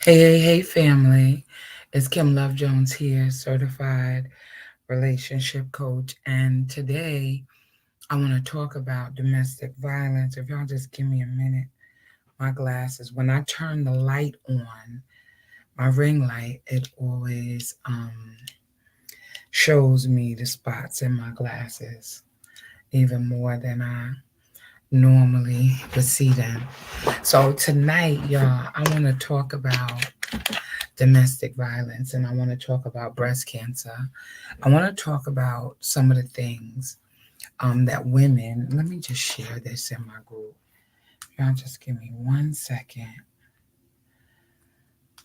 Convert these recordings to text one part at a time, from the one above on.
Hey, family. It's Kim Love Jones here, certified relationship coach. And today I want to talk about domestic violence. If y'all just give me a minute, my glasses, when I turn the light on, my ring light, it always shows me the spots in my glasses even more than I normally would see them. So tonight, y'all, I want to talk about domestic violence and I want to talk about breast cancer. I want to talk about some of the things that women, let me just share this in my group. Y'all just give me 1 second.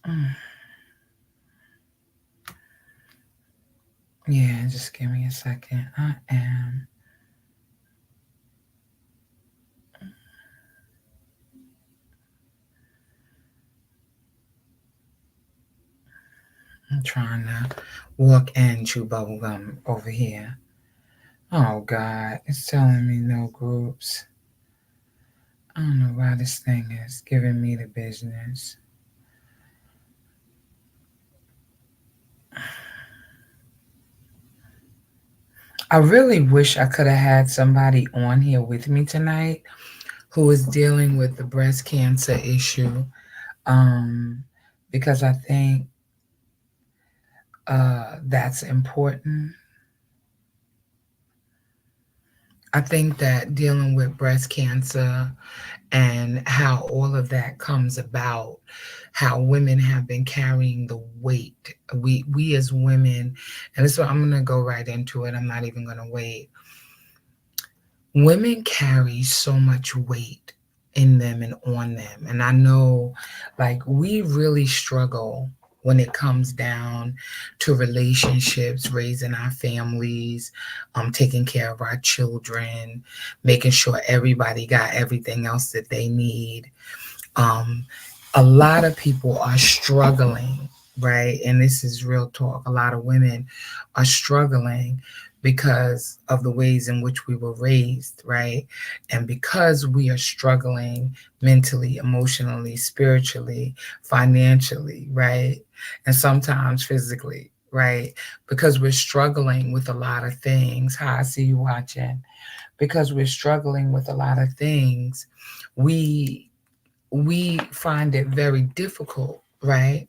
Mm, yeah, just give me a second. I'm trying to walk and chew bubble gum over here. Oh God, it's telling me no groups. I don't know why this thing is giving me the business. I really wish I could have had somebody on here with me tonight who is dealing with the breast cancer issue, um, because I think that's important. I think that dealing with breast cancer and how all of that comes about, how women have been carrying the weight. We as women, and this is what I'm gonna go right into it. I'm not even gonna wait. Women carry so much weight in them and on them. And I know, like, we really struggle when it comes down to relationships, raising our families, taking care of our children, making sure everybody got everything else that they need. Um, a lot of people are struggling, right? And this is real talk. A lot of women are struggling because of the ways in which we were raised, right? And because we are struggling mentally, emotionally, spiritually, financially, right? And sometimes physically, right? Because we're struggling with a lot of things. Hi, I see you watching. Because we're struggling with a lot of things, we we find it very difficult, right,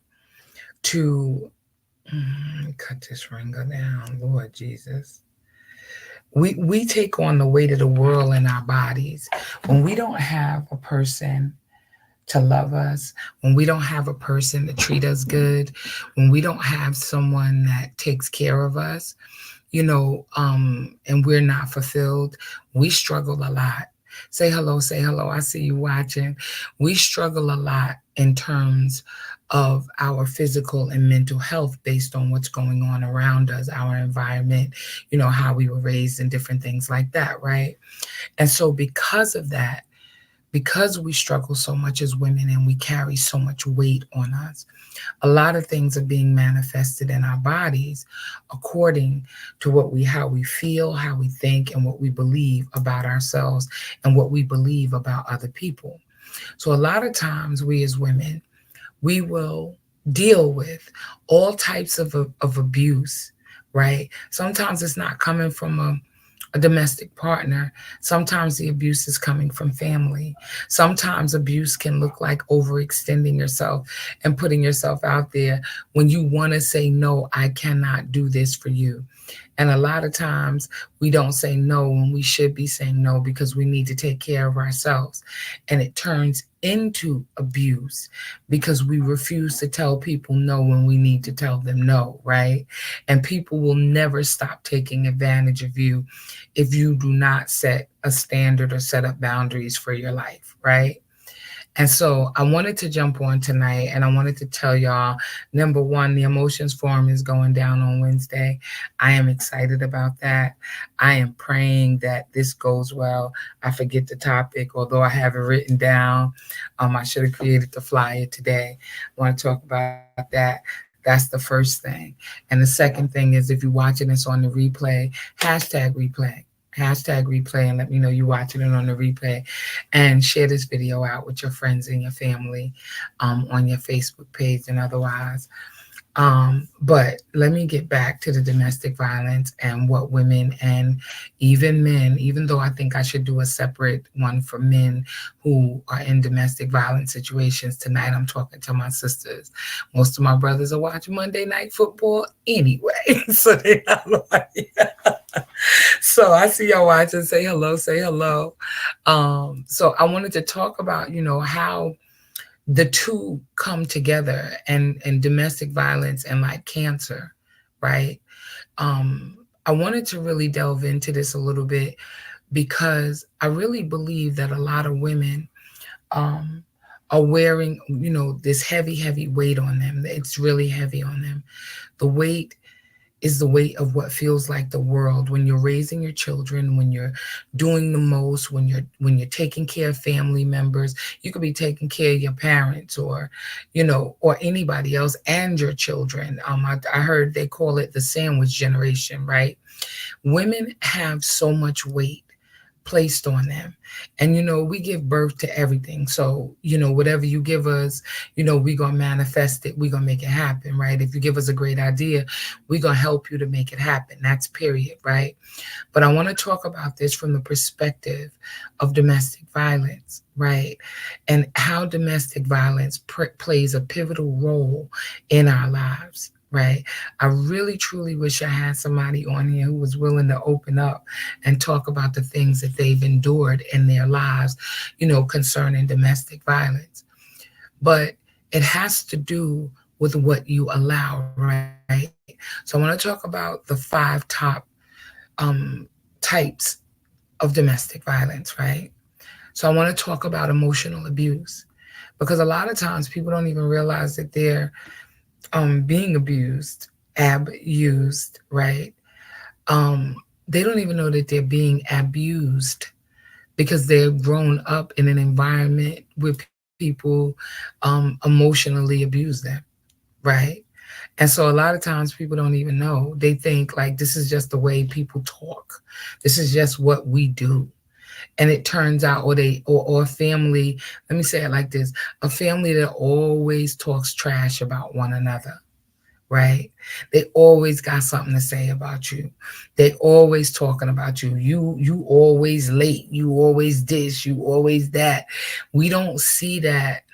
to cut this ringer down, Lord Jesus. We take on the weight of the world in our bodies when we don't have a person to love us, when we don't have a person to treat us good, when we don't have someone that takes care of us, and we're not fulfilled, we struggle a lot. Say hello, say hello. I see you watching. We struggle a lot in terms of our physical and mental health based on what's going on around us, our environment, how we were raised and different things like that, right? And so, because of that, because we struggle so much as women and we carry so much weight on us, a lot of things are being manifested in our bodies according to how we feel, how we think, and what we believe about ourselves and what we believe about other people. So a lot of times we as women, we will deal with all types of abuse, right? Sometimes it's not coming from a domestic partner. Sometimes the abuse is coming from family. Sometimes abuse can look like overextending yourself and putting yourself out there when you want to say, no, I cannot do this for you. And a lot of times we don't say no when we should be saying no because we need to take care of ourselves. And it turns into abuse because we refuse to tell people no when we need to tell them no, right? And people will never stop taking advantage of you if you do not set a standard or set up boundaries for your life, right? And so I wanted to jump on tonight and I wanted to tell y'all, number one, the Emotions Forum is going down on Wednesday. I am excited about that. I am praying that this goes well. I forget the topic, although I have it written down. I should have created the flyer today. I want to talk about that. That's the first thing. And the second thing is if you're watching this on the replay, hashtag replay. hashtag replay, and let me know you're watching it on the replay, and share this video out with your friends and your family on your Facebook page and otherwise. But let me get back to the domestic violence and what women and even men, even though I think I should do a separate one for men who are in domestic violence situations. Tonight, I'm talking to my sisters. Most of my brothers are watching Monday Night Football anyway, so they not like, so I see y'all watching. Say hello, say hello. So I wanted to talk about, how the two come together, and domestic violence and like cancer, right? I wanted to really delve into this a little bit because I really believe that a lot of women are wearing, this heavy weight on them. It's really heavy on them. The weight is the weight of what feels like the world when you're raising your children, when you're doing the most, when you're taking care of family members. You could be taking care of your parents, or or anybody else, and your children. I heard they call it the sandwich generation, right? Women have so much weight placed on them, and we give birth to everything. So whatever you give us, we're gonna manifest it, we're gonna make it happen, right? If you give us a great idea, we're gonna help you to make it happen. That's period, right? But I want to talk about this from the perspective of domestic violence, right? And how domestic violence plays a pivotal role in our lives, right? I really truly wish I had somebody on here who was willing to open up and talk about the things that they've endured in their lives, concerning domestic violence. But it has to do with what you allow, right? So I want to talk about the 5 top types of domestic violence, right? So I want to talk about emotional abuse, because a lot of times people don't even realize that they're being abused, right? They don't even know that they're being abused because they've grown up in an environment where people emotionally abuse them, right? And so a lot of times people don't even know. They think like this is just the way people talk. This is just what we do. And it turns out, or a family, let me say it like this, a family that always talks trash about one another, right? They always got something to say about you. They always talking about you. You always late. You always this. You always that. We don't see that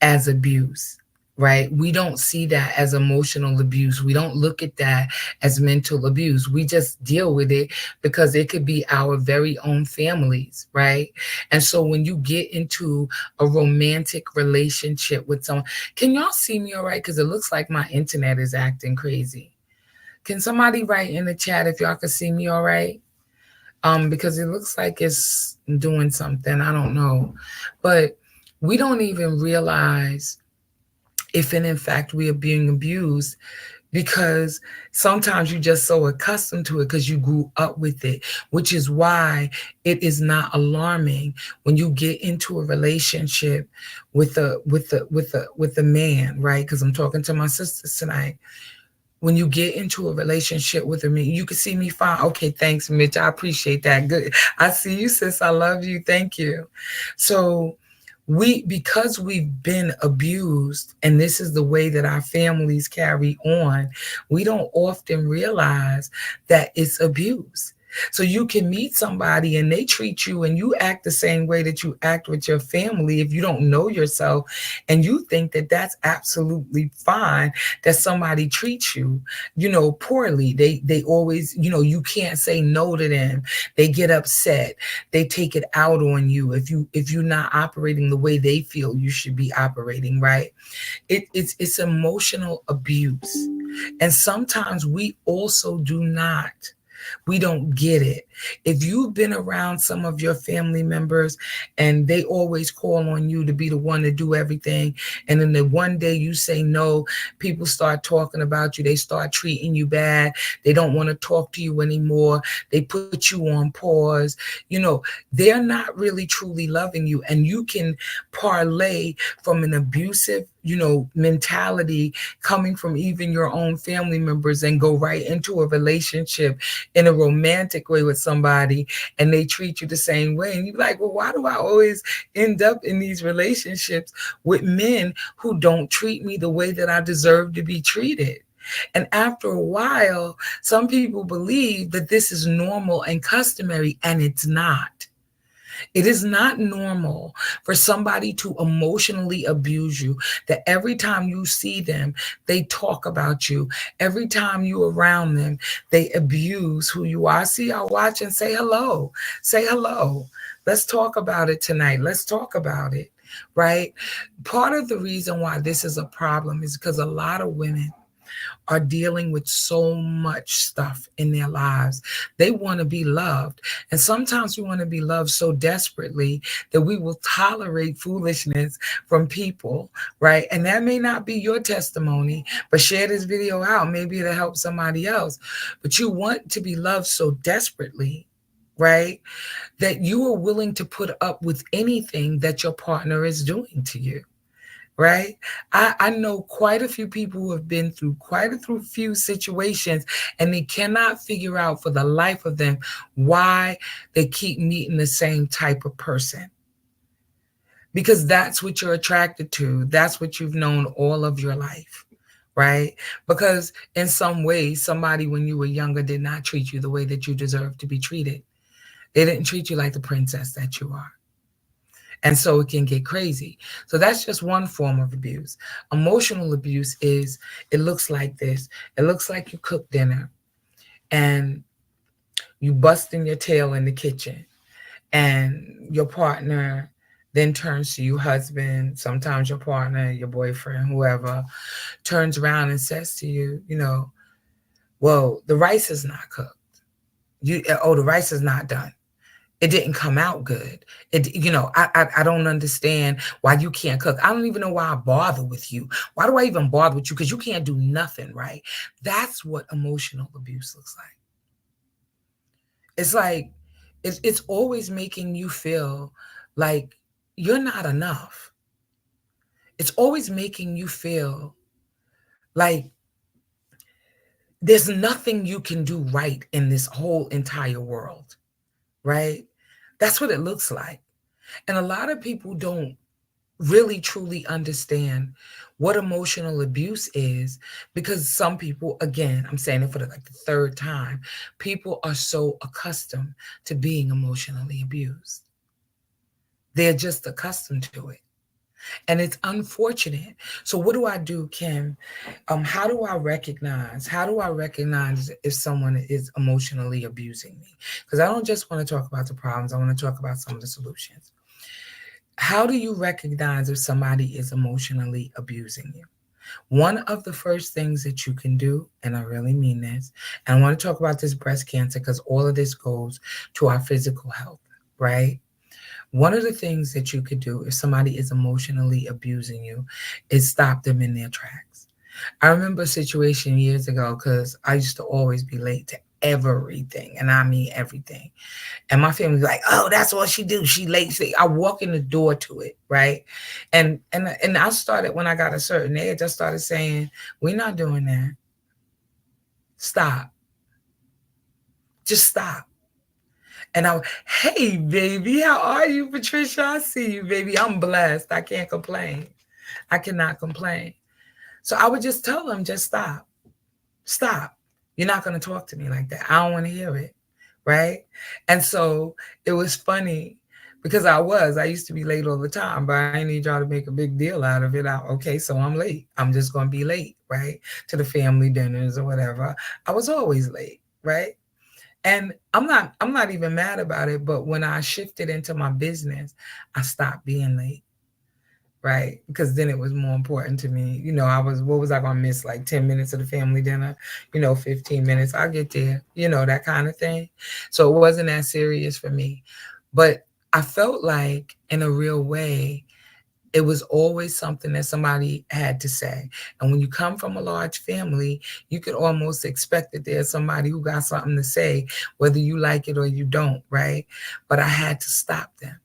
as abuse, right? We don't see that as emotional abuse. We don't look at that as mental abuse. We just deal with it because it could be our very own families, right? And so when you get into a romantic relationship with someone, can y'all see me all right? Because it looks like my internet is acting crazy. Can somebody write in the chat if y'all can see me all right? Because it looks like it's doing something. I don't know. But we don't even realize if in fact we are being abused, because sometimes you're just so accustomed to it because you grew up with it, which is why it is not alarming when you get into a relationship with a man, right? Because I'm talking to my sisters tonight. When you get into a relationship with a man, you can see me fine. Okay, thanks, Mitch. I appreciate that. Good. I see you, sis. I love you. Thank you. So because we've been abused, and this is the way that our families carry on, we don't often realize that it's abuse. So you can meet somebody and they treat you and you act the same way that you act with your family if you don't know yourself, and you think that that's absolutely fine that somebody treats you, poorly. They always, you can't say no to them. They get upset. They take it out on you if you're not operating the way they feel you should be operating, right? It's emotional abuse. And sometimes we also do not. We don't get it. If you've been around some of your family members and they always call on you to be the one to do everything, and then the one day you say no, people start talking about you. They start treating you bad. They don't want to talk to you anymore. They put you on pause. They're not really truly loving you. And you can parlay from an abusive mentality coming from even your own family members and go right into a relationship in a romantic way with somebody and they treat you the same way. And you're like, well, why do I always end up in these relationships with men who don't treat me the way that I deserve to be treated? And after a while, some people believe that this is normal and customary, and it's not. It is not normal for somebody to emotionally abuse you, that every time you see them, they talk about you. Every time you're around them, they abuse who you are. I see y'all watching. Say hello. Say hello. Let's talk about it tonight. Let's talk about it, right? Part of the reason why this is a problem is because a lot of women are dealing with so much stuff in their lives. They want to be loved. And sometimes we want to be loved so desperately that we will tolerate foolishness from people, right? And that may not be your testimony, but share this video out. Maybe it'll help somebody else. But you want to be loved so desperately, right, that you are willing to put up with anything that your partner is doing to you. Right? I know quite a few people who have been through quite a few situations, and they cannot figure out for the life of them why they keep meeting the same type of person. Because that's what you're attracted to. That's what you've known all of your life, right? Because in some ways, somebody when you were younger did not treat you the way that you deserve to be treated. They didn't treat you like the princess that you are. And so it can get crazy. So that's just one form of abuse. Emotional abuse is, it looks like this. It looks like you cook dinner and you busting your tail in the kitchen, and your partner then turns to you, husband, sometimes your partner, your boyfriend, whoever, turns around and says to you, you know, well, the rice is not cooked. The rice is not done. It didn't come out good. I don't understand why you can't cook. I don't even know why I bother with you. Why do I even bother with you? Because you can't do nothing, right? That's what emotional abuse looks like. It's like, it's always making you feel like you're not enough. It's always making you feel like there's nothing you can do right in this whole entire world, right? That's what it looks like. And a lot of people don't really truly understand what emotional abuse is, because some people, again, I'm saying it for the third time, people are so accustomed to being emotionally abused. They're just accustomed to it. And it's unfortunate. So what do I do, Kim? How do I recognize if someone is emotionally abusing me? Because I don't just want to talk about the problems. I want to talk about some of the solutions. How do you recognize if somebody is emotionally abusing you? One of the first things that you can do, and I really mean this, and I want to talk about this breast cancer because all of this goes to our physical health, right? One of the things that you could do if somebody is emotionally abusing you is stop them in their tracks. I remember a situation years ago, because I used to always be late to everything, and I mean everything. And my family was like, oh, that's what she do. She late. I walk in the door to it, right? And I started, when I got a certain age, I started saying, we're not doing that. Stop. Just stop. And hey, baby, how are you, Patricia? I see you, baby. I'm blessed. I can't complain. I cannot complain. So I would just tell them, just stop. Stop. You're not going to talk to me like that. I don't want to hear it. Right? And so it was funny because I used to be late all the time, but I need y'all to make a big deal out of it. Okay, so I'm late. I'm just going to be late, right? To the family dinners or whatever. I was always late, right? And I'm not even mad about it, but when I shifted into my business, I stopped being late, right? Because then it was more important to me. What was I going to miss? Like 10 minutes of the family dinner, 15 minutes, I'll get there, that kind of thing. So it wasn't that serious for me. But I felt like in a real way, it was always something that somebody had to say. And when you come from a large family, you could almost expect that there's somebody who got something to say, whether you like it or you don't, right? But I had to stop them.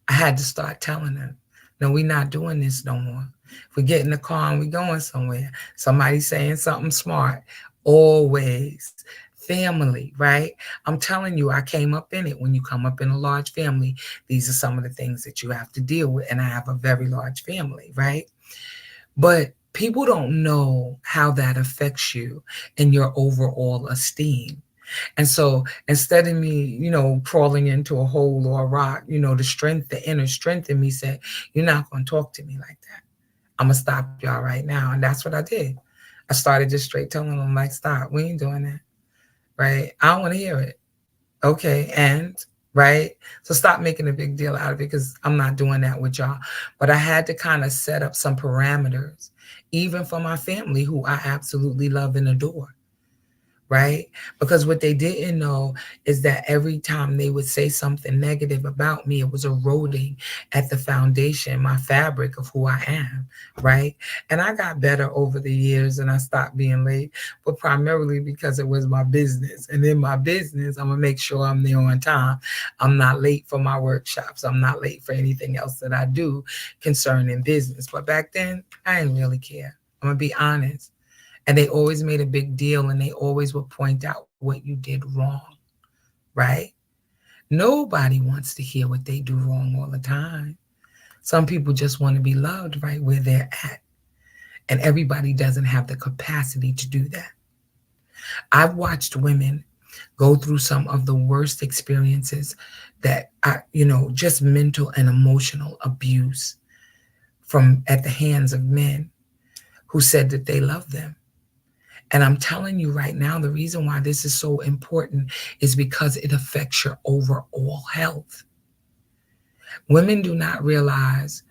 I had to start telling them, no, we're not doing this no more. If we get in the car and we're going somewhere, somebody's saying something smart, always family, right? I'm telling you, I came up in it. When you come up in a large family, these are some of the things that you have to deal with. And I have a very large family, right? But people don't know how that affects you and your overall esteem. And so instead of me, crawling into a hole or a rock, the inner strength in me said, you're not going to talk to me like that. I'm going to stop y'all right now. And that's what I did. I started just straight telling them, like, stop. We ain't doing that. Right? I don't want to hear it. Okay. And right. So stop making a big deal out of it, because I'm not doing that with y'all. But I had to kind of set up some parameters, even for my family, who I absolutely love and adore. Right? Because what they didn't know is that every time they would say something negative about me, it was eroding at the foundation, my fabric of who I am. Right? And I got better over the years and I stopped being late, but primarily because it was my business. And in my business, I'm going to make sure I'm there on time. I'm not late for my workshops. I'm not late for anything else that I do concerning business. But back then, I didn't really care. I'm going to be honest. And they always made a big deal, and they always would point out what you did wrong, right? Nobody wants to hear what they do wrong all the time. Some people just want to be loved right where they're at. And everybody doesn't have the capacity to do that. I've watched women go through some of the worst experiences that just mental and emotional abuse at the hands of men who said that they love them. And I'm telling you right now, the reason why this is so important is because it affects your overall health. Women do not realize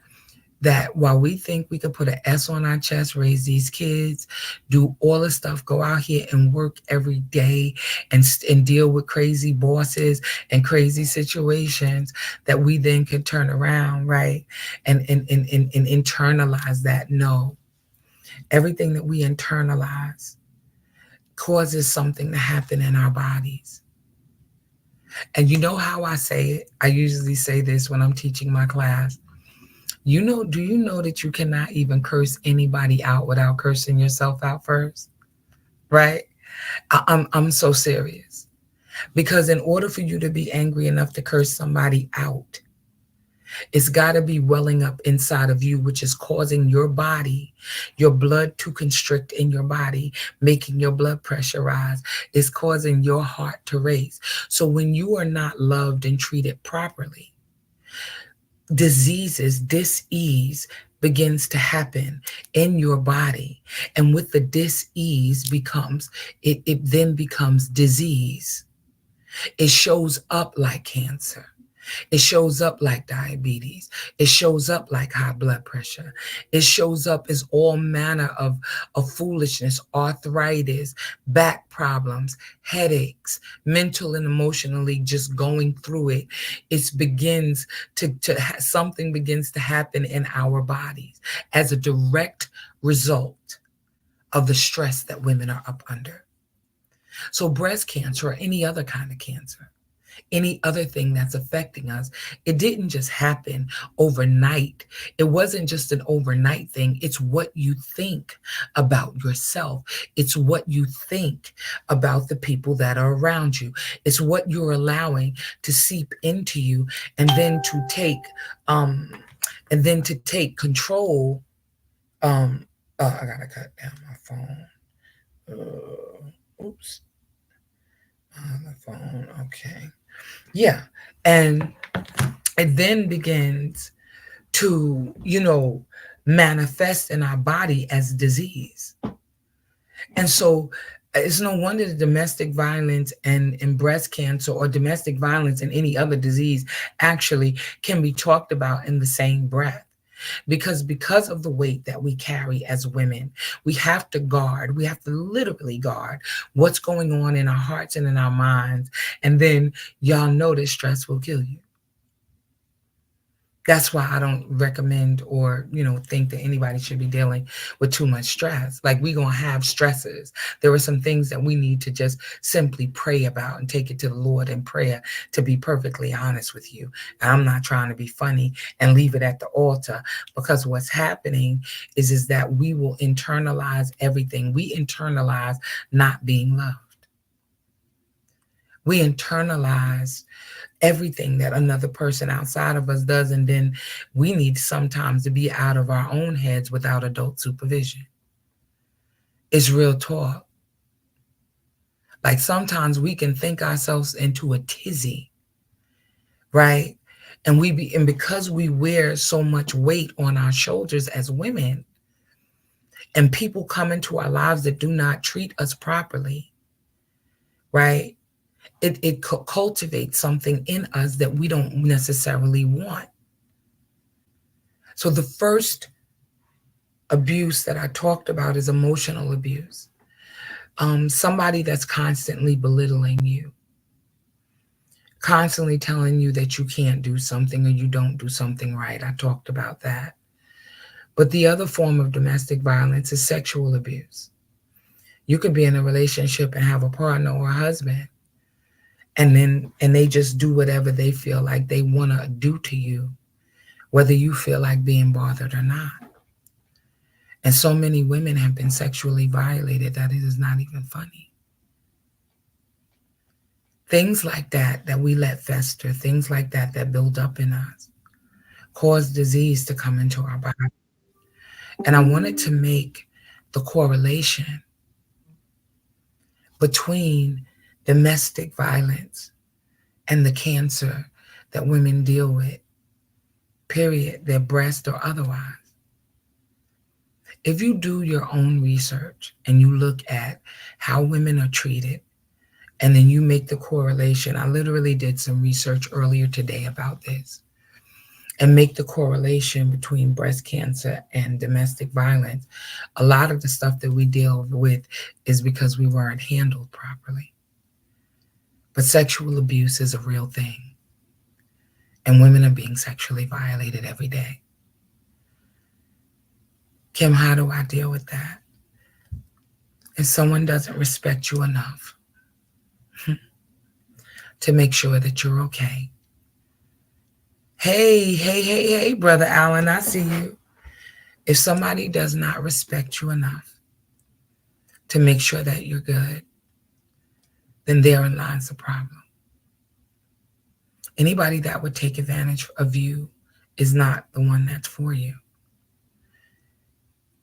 that while we think we could put an S on our chest, raise these kids, do all the stuff, go out here and work every day and deal with crazy bosses and crazy situations, that we then can turn around, right? And internalize that. No. Everything that we internalize causes something to happen in our bodies. And you know how I say it? I usually say this when I'm teaching my class. Do you know that you cannot even curse anybody out without cursing yourself out first? Right? I'm so serious. Because in order for you to be angry enough to curse somebody out, it's got to be welling up inside of you, which is causing your body, your blood to constrict in your body, making your blood pressure rise. It's causing your heart to race. So when you are not loved and treated properly, dis-ease begins to happen in your body. And with the dis-ease it then becomes disease. It shows up like cancer. It shows up like diabetes. It shows up like high blood pressure. It shows up as all manner of foolishness, arthritis, back problems, headaches, mental and emotionally just going through it. Something begins to happen in our bodies as a direct result of the stress that women are up under. So breast cancer or any other kind of cancer, any other thing that's affecting us, it didn't just happen overnight. It wasn't just an overnight thing. It's what you think about yourself. It's what you think about the people that are around you. It's what you're allowing to seep into you, and then to take control. I gotta cut down my phone. Oops. On the phone. Okay. Yeah. And it then begins to, manifest in our body as disease. And so it's no wonder the domestic violence and breast cancer, or domestic violence and any other disease, actually can be talked about in the same breath. Because of the weight that we carry as women, we have to literally guard what's going on in our hearts and in our minds. And then y'all know that stress will kill you. That's why I don't recommend or, think that anybody should be dealing with too much stress. Like, we're going to have stresses. There are some things that we need to just simply pray about and take it to the Lord in prayer, to be perfectly honest with you. And I'm not trying to be funny and leave it at the altar, because what's happening is that we will internalize everything. We internalize not being loved. We internalize everything that another person outside of us does, and then we need sometimes to be out of our own heads without adult supervision. It's real talk. Like sometimes we can think ourselves into a tizzy, right? And because we wear so much weight on our shoulders as women, and people come into our lives that do not treat us properly, right? It cultivates something in us that we don't necessarily want. So the first abuse that I talked about is emotional abuse. Somebody that's constantly belittling you, constantly telling you that you can't do something or you don't do something right. I talked about that. But the other form of domestic violence is sexual abuse. You could be in a relationship and have a partner or a husband, and they just do whatever they feel like they want to do to you, whether you feel like being bothered or not. And so many women have been sexually violated that it is not even funny. Things like that we let fester, things like that build up in us, cause disease to come into our body. And I wanted to make the correlation between domestic violence and the cancer that women deal with, period, their breast or otherwise. If you do your own research and you look at how women are treated, and then you make the correlation, I literally did some research earlier today about this, and make the correlation between breast cancer and domestic violence, a lot of the stuff that we deal with is because we weren't handled properly. But sexual abuse is a real thing, and women are being sexually violated every day. Kim, how do I deal with that? If someone doesn't respect you enough to make sure that you're okay. Hey, Brother Allen, I see you. If somebody does not respect you enough to make sure that you're good, then therein lies the problem. Anybody that would take advantage of you is not the one that's for you.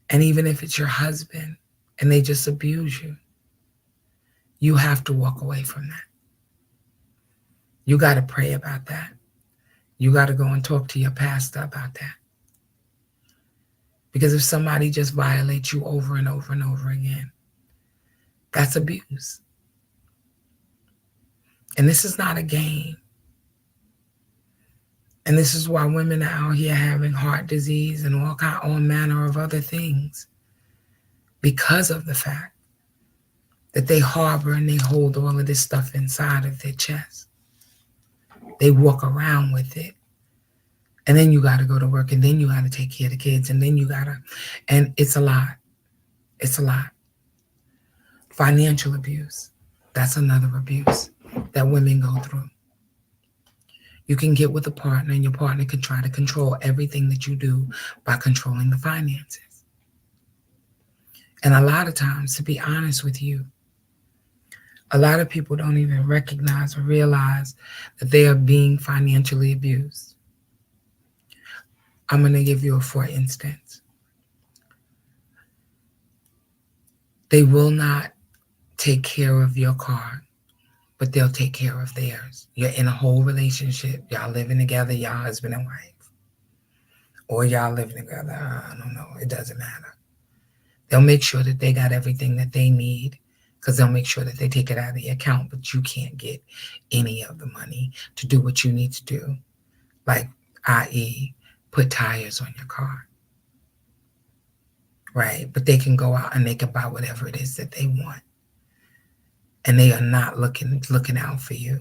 And even if it's your husband and they just abuse you, you have to walk away from that. You got to pray about that. You got to go and talk to your pastor about that. Because if somebody just violates you over and over and over again, that's abuse. And this is not a game. And this is why women are out here having heart disease and all manner of other things, because of the fact that they harbor and they hold all of this stuff inside of their chest. They walk around with it. And then you got to go to work, and then you got to take care of the kids, and then and it's a lot. It's a lot. Financial abuse, that's another abuse that women go through. You can get with a partner, and your partner can try to control everything that you do by controlling the finances. And a lot of times, to be honest with you, a lot of people don't even recognize or realize that they are being financially abused. I'm going to give you a for instance. They will not take care of your car, but they'll take care of theirs. You're in a whole relationship. Y'all living together, y'all husband and wife. Or y'all living together, I don't know, it doesn't matter. They'll make sure that they got everything that they need, because they'll make sure that they take it out of the account, but you can't get any of the money to do what you need to do, like i.e. put tires on your car, right? But they can go out and they can buy whatever it is that they want. And they are not looking out for you.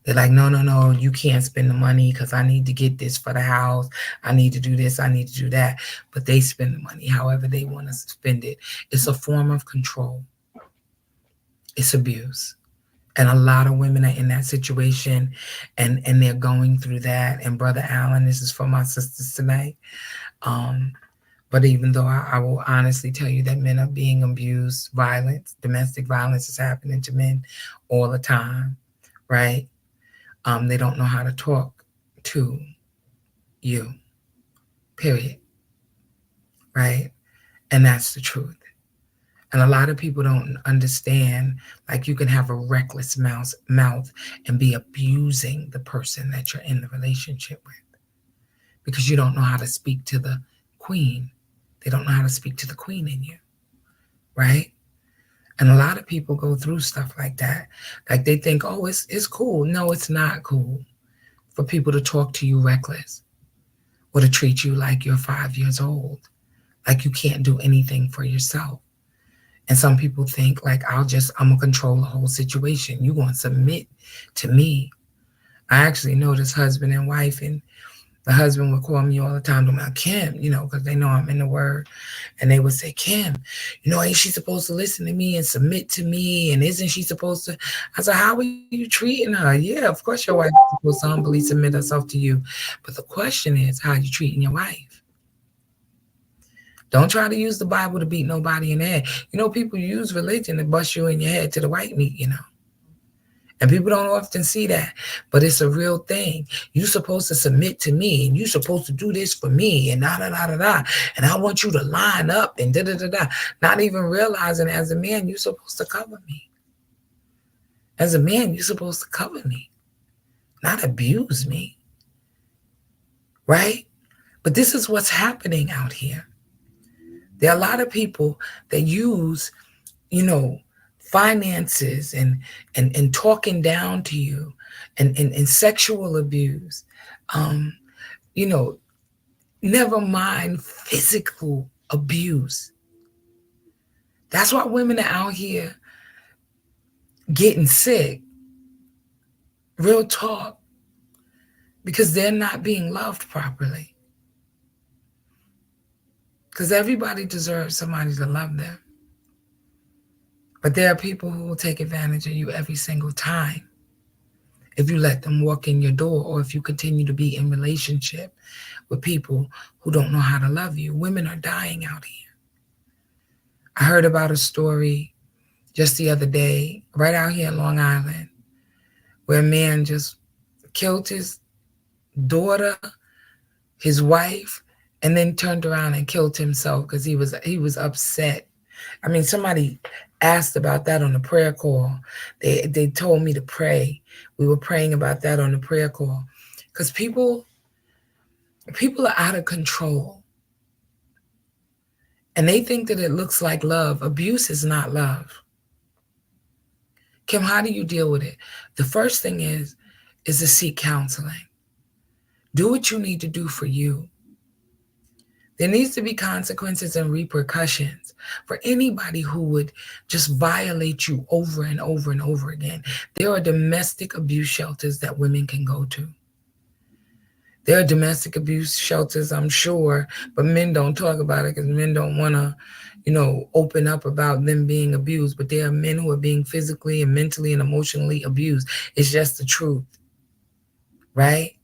They're like, no, you can't spend the money because I need to get this for the house. I need to do this, I need to do that. But they spend the money however they want to spend it. It's a form of control. It's abuse. And a lot of women are in that situation, and they're going through that. And Brother Allen, this is for my sisters tonight. But even though I will honestly tell you that men are being abused, domestic violence is happening to men all the time, right? They don't know how to talk to you, period, right? And that's the truth. And a lot of people don't understand, like you can have a reckless mouth and be abusing the person that you're in the relationship with because you don't know how to speak to the queen. They don't know how to speak to the queen in you, right? And a lot of people go through stuff like that. Like they think, oh, it's cool. No, it's not cool for people to talk to you reckless or to treat you like you're 5 years old, like you can't do anything for yourself. And some people think like, I'm gonna control the whole situation. You gonna submit to me. I actually know this husband and wife, and the husband would call me all the time, about Kim, because they know I'm in the word. And they would say, Kim, ain't she supposed to listen to me and submit to me? And isn't she supposed to? I said, how are you treating her? Yeah, of course your wife is supposed to humbly submit herself to you. But the question is, how are you treating your wife? Don't try to use the Bible to beat nobody in the head. People use religion to bust you in your head to the white meat. And people don't often see that, but it's a real thing. You're supposed to submit to me, and you're supposed to do this for me, and da da da da da. And I want you to line up and da da da da. Not even realizing, as a man, you're supposed to cover me. As a man, you're supposed to cover me, not abuse me, right? But this is what's happening out here. There are a lot of people that use, finances and talking down to you and sexual abuse, never mind physical abuse. That's why women are out here getting sick, real talk, because they're not being loved properly. Because everybody deserves somebody to love them. But there are people who will take advantage of you every single time if you let them walk in your door, or if you continue to be in relationship with people who don't know how to love you. Women are dying out here. I heard about a story just the other day, right out here in Long Island, where a man just killed his daughter, his wife, and then turned around and killed himself because he was upset. I mean, somebody asked about that on the prayer call. They told me to pray. We were praying about that on the prayer call. Because people are out of control. And they think that it looks like love. Abuse is not love. Kim, how do you deal with it? The first thing is to seek counseling. Do what you need to do for you. There needs to be consequences and repercussions for anybody who would just violate you over and over and over again. There are domestic abuse shelters that women can go to. There are domestic abuse shelters, I'm sure, but men don't talk about it because men don't want to, open up about them being abused. But there are men who are being physically and mentally and emotionally abused. It's just the truth, right?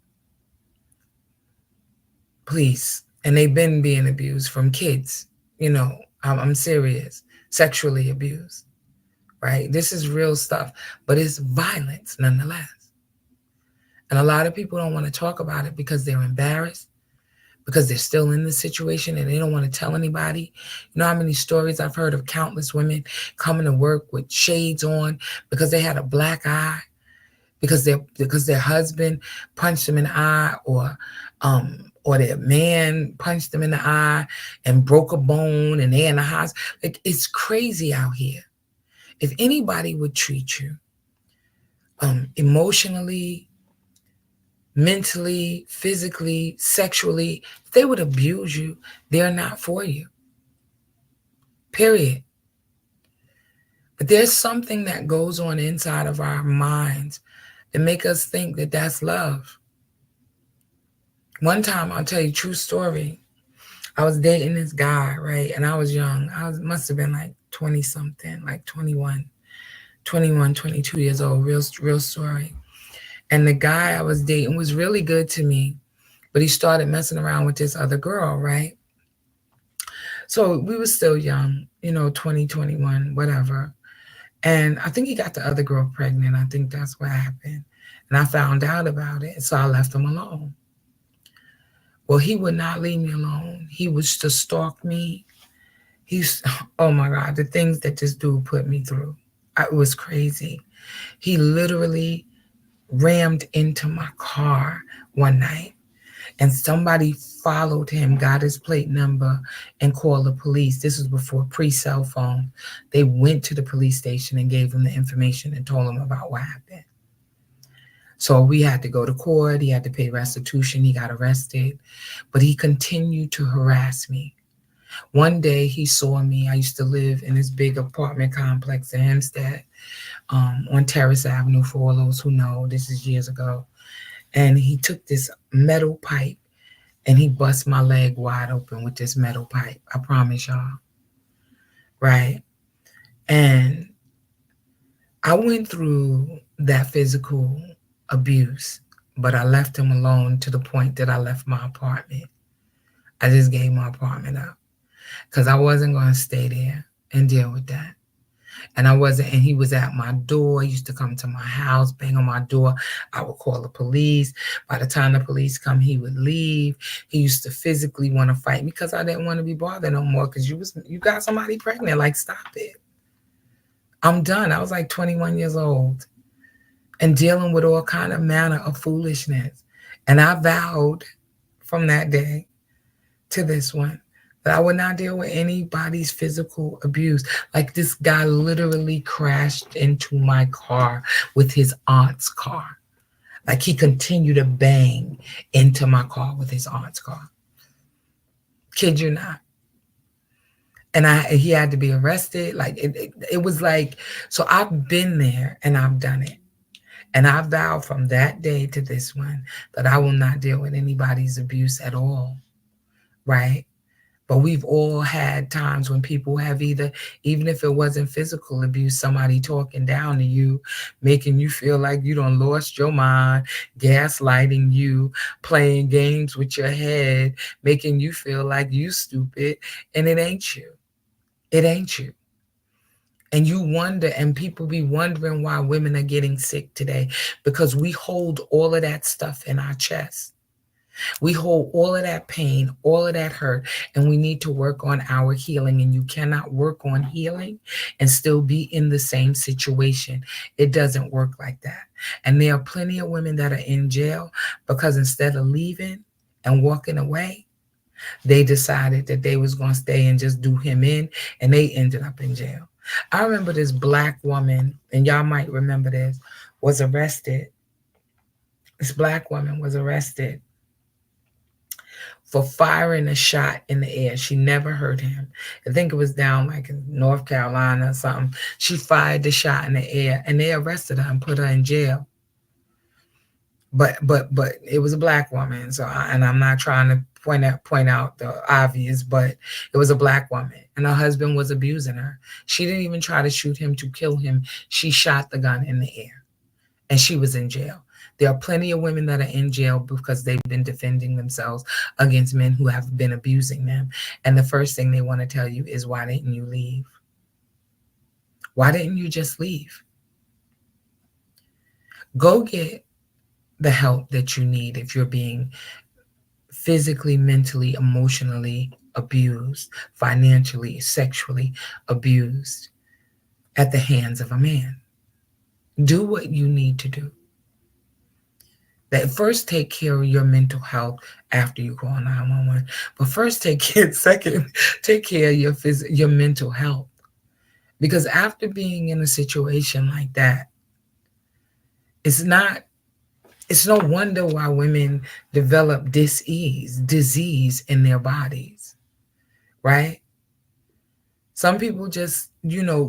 Please. And they've been being abused from kids. I'm serious. Sexually abused, right? This is real stuff, but it's violence nonetheless. And a lot of people don't want to talk about it because they're embarrassed, because they're still in the situation and they don't want to tell anybody. You know how many stories I've heard of countless women coming to work with shades on because they had a black eye, because their husband punched them in the eye, or their man punched them in the eye and broke a bone and they're in the hospital. Like, it's crazy out here. If anybody would treat you emotionally, mentally, physically, sexually, if they would abuse you, they're not for you. Period. But there's something that goes on inside of our minds that make us think that that's love. One time, I'll tell you a true story. I was dating this guy, right? And I was young. Must have been like 20-something, like 21, 22 years old. Real story. And the guy I was dating was really good to me, but he started messing around with this other girl, right? So we were still young, 20, 21, whatever. And I think he got the other girl pregnant. I think that's what happened. And I found out about it. So I left him alone. Well, he would not leave me alone. He was to stalk me. He's, oh my God, the things that this dude put me through. It was crazy. He literally rammed into my car one night, and somebody followed him, got his plate number, and called the police. This was before pre-cell phone. They went to the police station and gave him the information and told him about what happened. So we had to go to court. He had to pay restitution. He got arrested, but he continued to harass me. One day he saw me. I used to live in this big apartment complex in Hempstead, on Terrace Avenue, for all those who know. This is years ago. And he took this metal pipe and he bust my leg wide open with this metal pipe. I promise y'all. Right? And I went through that physical abuse, but I left him alone to the point that I left my apartment. I just gave my apartment up because I wasn't going to stay there and deal with that. And he was at my door. He used to come to my house, bang on my door. I would call the police. By the time the police come, he would leave. He used to physically want to fight me because I didn't want to be bothered no more because you got somebody pregnant. Like, stop it. I'm done. I was like 21 years old and dealing with all kind of manner of foolishness. And I vowed from that day to this one that I would not deal with anybody's physical abuse. Like, this guy literally crashed into my car with his aunt's car. Like, he continued to bang into my car with his aunt's car. Kid you not. And he had to be arrested. Like, it was like, so I've been there and I've done it. And I vowed from that day to this one that I will not deal with anybody's abuse at all. Right? But we've all had times when people have either, even if it wasn't physical abuse, somebody talking down to you, making you feel like you done lost your mind, gaslighting you, playing games with your head, making you feel like you stupid, and it ain't you. It ain't you. And you wonder, and people be wondering why women are getting sick today, because we hold all of that stuff in our chest. We hold all of that pain, all of that hurt, and we need to work on our healing. And you cannot work on healing and still be in the same situation. It doesn't work like that. And there are plenty of women that are in jail because instead of leaving and walking away, they decided that they was going to stay and just do him in, and they ended up in jail. I remember this Black woman, and y'all might remember this, was arrested. This Black woman was arrested for firing a shot in the air. She never hurt him. I think it was down like in North Carolina or something. She fired the shot in the air and they arrested her and put her in jail. But it was a Black woman. So and I'm not trying to point out the obvious, but it was a Black woman and her husband was abusing her. She didn't even try to shoot him to kill him. She shot the gun in the air and she was in jail. There are plenty of women that are in jail because they've been defending themselves against men who have been abusing them. And the first thing they want to tell you is, why didn't you leave? Why didn't you just leave? Go get the help that you need if you're being physically, mentally, emotionally abused, financially, sexually abused at the hands of a man. Do what you need to do. That first take care of your mental health after you call 911. But first take care of your mental health. Because after being in a situation like that, it's no wonder why women develop disease in their bodies, right? Some people just,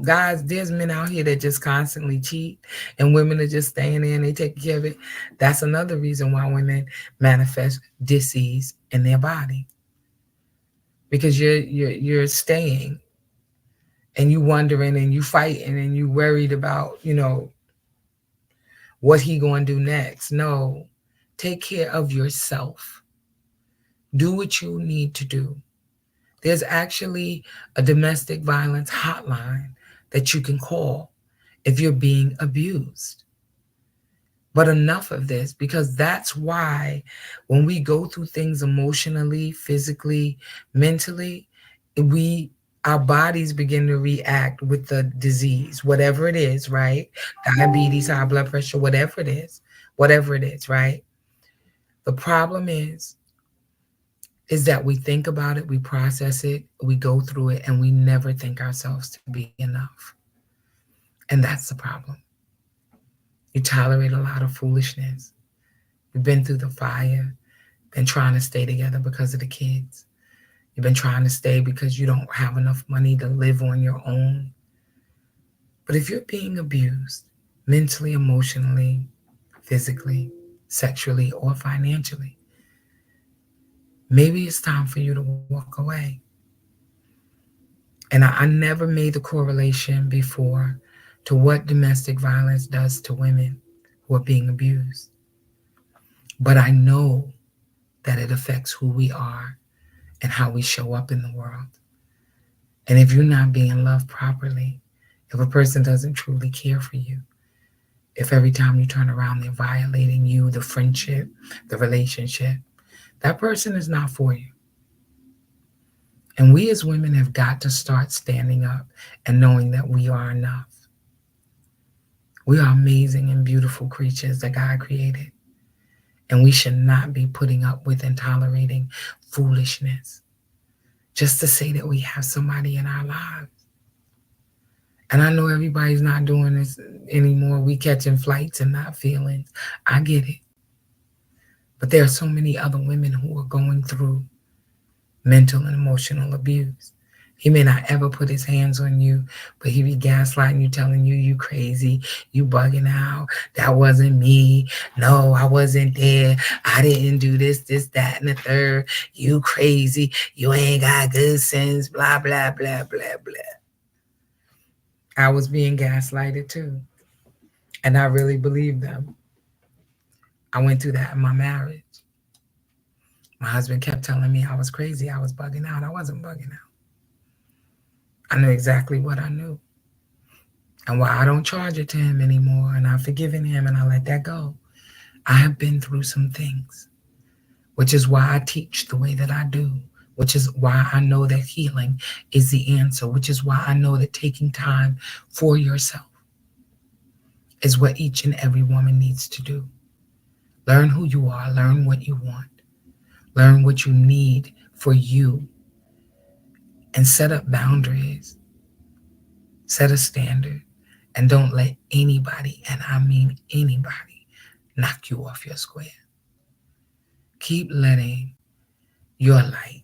guys, there's men out here that just constantly cheat and women are just staying there and they take care of it. That's another reason why women manifest disease in their body. Because you're staying and you wondering and you fighting and you worried about, what he going to do next. No, take care of yourself. Do what you need to do. There's actually a domestic violence hotline that you can call if you're being abused. But enough of this, because that's why when we go through things emotionally, physically, mentally, we our bodies begin to react with the disease, whatever it is, right? Diabetes, high blood pressure, whatever it is, right? The problem is that we think about it, we process it, we go through it, and we never think ourselves to be enough. And that's the problem. You tolerate a lot of foolishness. You've been through the fire, been trying to stay together because of the kids. You've been trying to stay because you don't have enough money to live on your own. But if you're being abused mentally, emotionally, physically, sexually, or financially, maybe it's time for you to walk away. And I never made the correlation before to what domestic violence does to women who are being abused. But I know that it affects who we are and how we show up in the world. And if you're not being loved properly, if a person doesn't truly care for you, if every time you turn around they're violating you, the friendship, the relationship, that person is not for you. And we as women have got to start standing up and knowing that we are enough. We are amazing and beautiful creatures that God created. And we should not be putting up with and tolerating foolishness just to say that we have somebody in our lives. And I know everybody's not doing this anymore. We catching flights and not feelings. I get it. But there are so many other women who are going through mental and emotional abuse. He may not ever put his hands on you, but he be gaslighting you, telling you you crazy, you bugging out, that wasn't me, no, I wasn't there, I didn't do this, that, and the third, you crazy, you ain't got good sense, blah, blah, blah, blah, blah. I was being gaslighted too, and I really believed them. I went through that in my marriage. My husband kept telling me I was crazy, I was bugging out. I wasn't bugging out. I knew exactly what I knew. And why I don't charge it to him anymore, and I've forgiven him and I let that go. I have been through some things, which is why I teach the way that I do, which is why I know that healing is the answer, which is why I know that taking time for yourself is what each and every woman needs to do. Learn who you are, learn what you want, learn what you need for you, and set up boundaries, set a standard, and don't let anybody, and I mean anybody, knock you off your square. Keep letting your light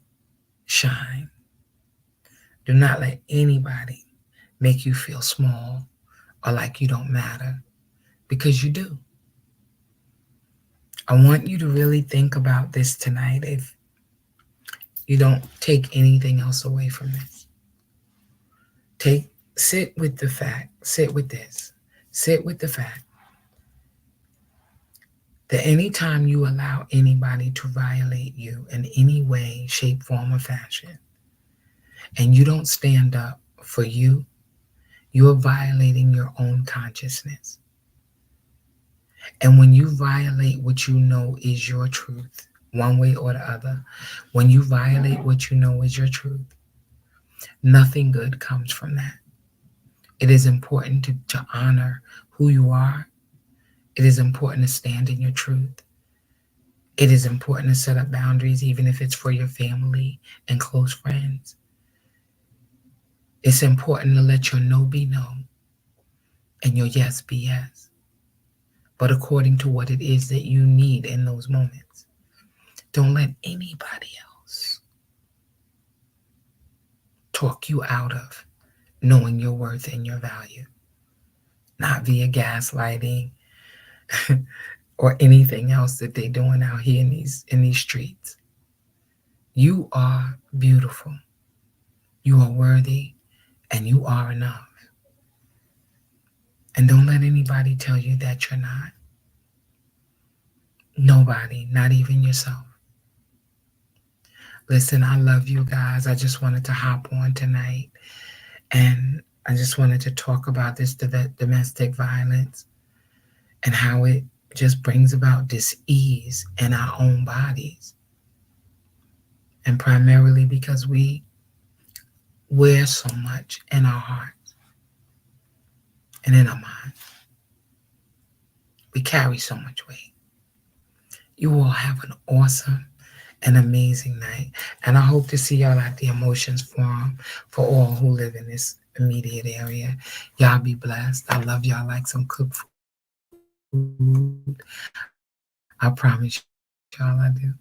shine. Do not let anybody make you feel small or like you don't matter, because you do. I want you to really think about this tonight if you don't take anything else away from this. Sit with the fact, sit with this, sit with the fact that anytime you allow anybody to violate you in any way, shape, form, or fashion, and you don't stand up for you, you are violating your own consciousness. And when you violate what you know is your truth, one way or the other, when you violate what you know is your truth, nothing good comes from that. It is important to honor who you are. It is important to stand in your truth. It is important to set up boundaries, even if it's for your family and close friends. It's important to let your no be no and your yes be yes, but according to what it is that you need in those moments. Don't let anybody else talk you out of knowing your worth and your value, not via gaslighting or anything else that they're doing out here in these streets. You are beautiful. You are worthy, and you are enough. And don't let anybody tell you that you're not. Nobody, not even yourself. Listen, I love you guys. I just wanted to hop on tonight and I just wanted to talk about this domestic violence and how it just brings about dis-ease in our own bodies. And primarily because we wear so much in our hearts and in our minds. We carry so much weight. You all have an awesome and amazing night. And I hope to see y'all at the Emotions Forum for all who live in this immediate area. Y'all be blessed. I love y'all like some cooked food. I promise y'all I do.